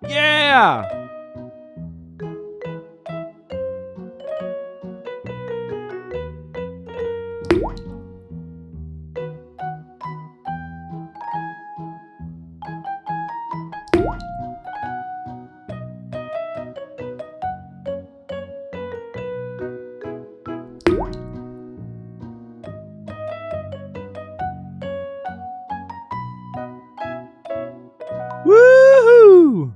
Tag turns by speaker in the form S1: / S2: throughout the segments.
S1: Yeah! Woohoo!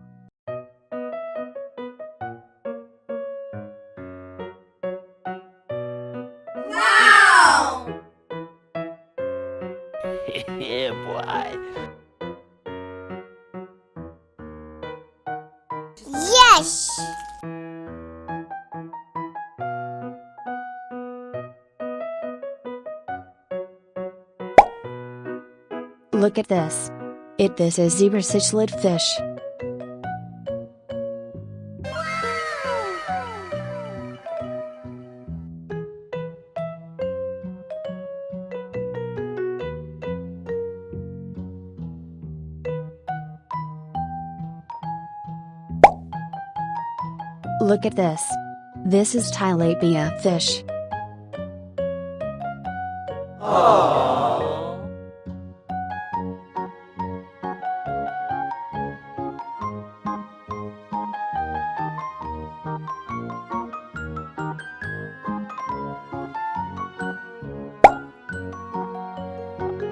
S2: Wow!
S3: Yeah, boy.
S2: Yes!
S4: Look at this. This is zebra cichlid fish. Look at this. This is tilapia fish.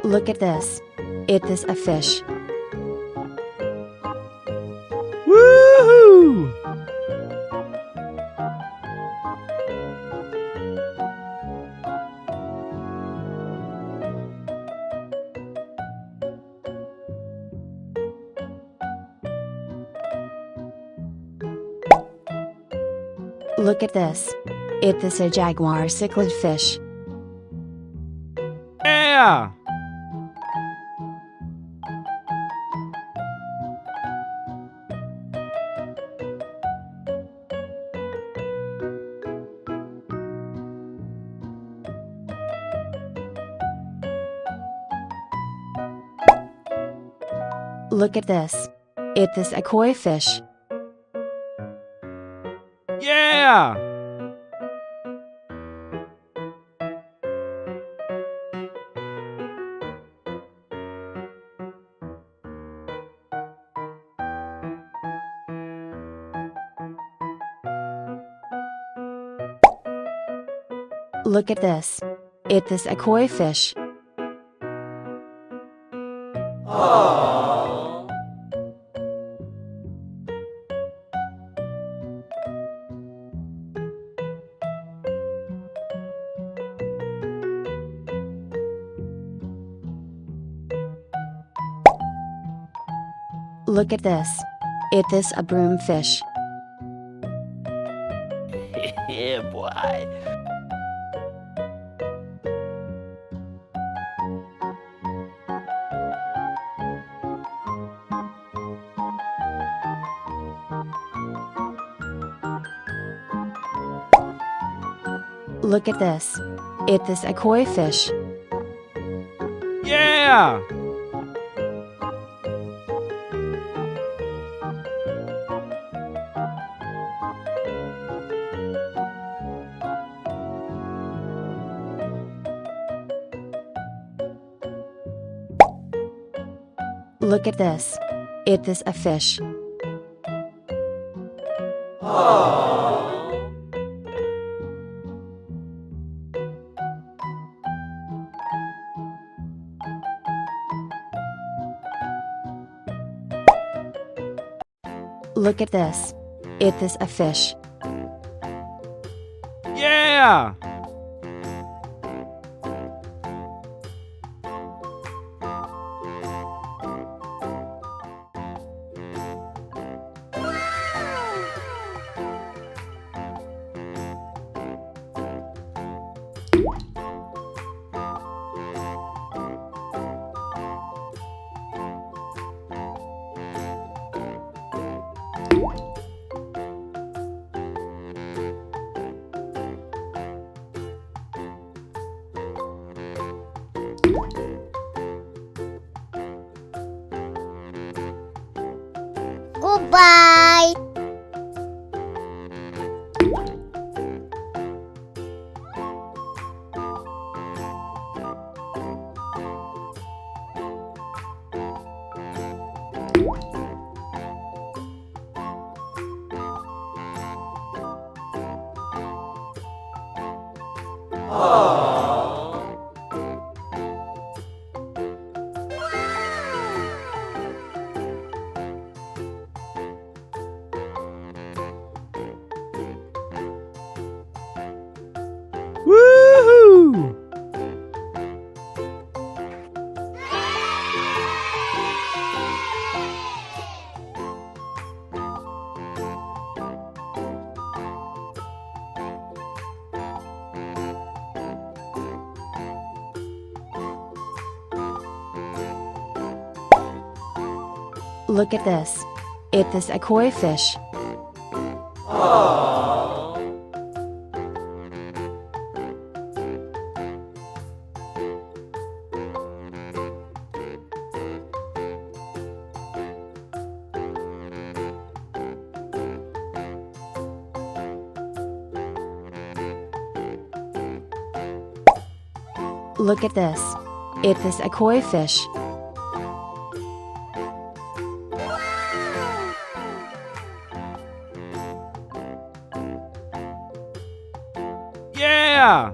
S4: Look at this. This a fish.
S1: Woohoo!
S4: Look at this. This a jaguar cichlid fish.
S1: Yeah!
S4: Look at this. This a koi fish.
S1: Yeah!
S4: Look at this. This a koi fish. Look at this. This a broom fish.
S3: Yeah, boy.
S4: Look at this. This a koi fish.
S1: Yeah!
S4: Look at this. This a fish. Look at this. This a fish.
S1: Yeah!
S2: Goodbye.
S1: Woohoo!
S4: Look at this. It is a koi fish. Look at this. It is a koi fish.
S1: Yeah!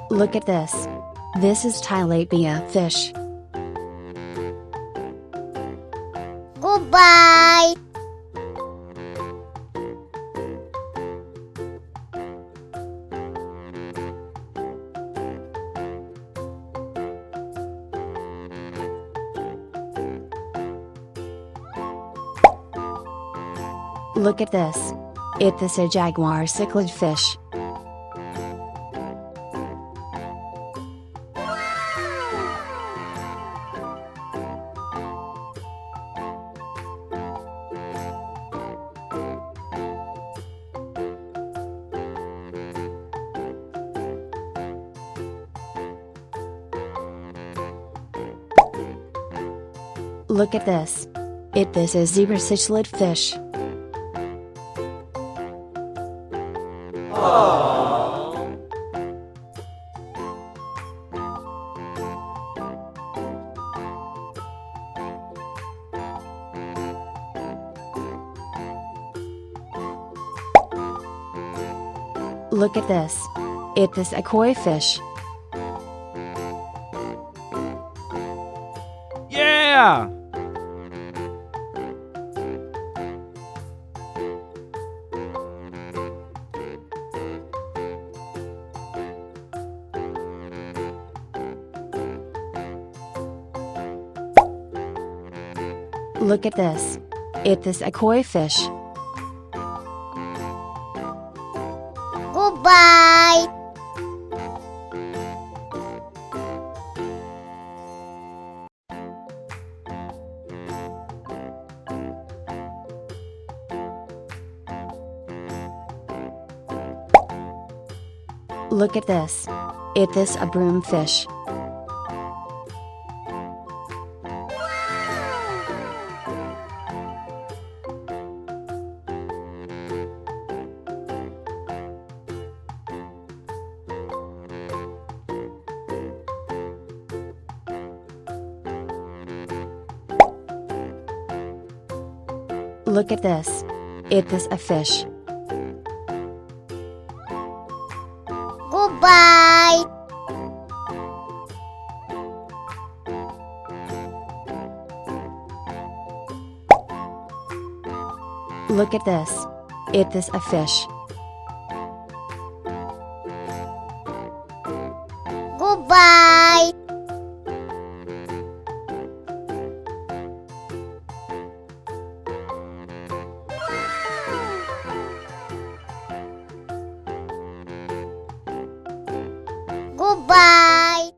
S4: Look at this. This is tilapia fish.
S2: Goodbye.
S4: Look at this. It is a jaguar cichlid fish. Look at this. It is a zebra cichlid fish. Look at this. It is a koi fish.
S1: Yeah!
S4: Look at this. It is a koi fish.
S2: Goodbye.
S4: Look at this. It is a broom fish. Look at this. It is a fish.
S2: Goodbye.
S4: Look at this. It is a fish.
S2: Goodbye.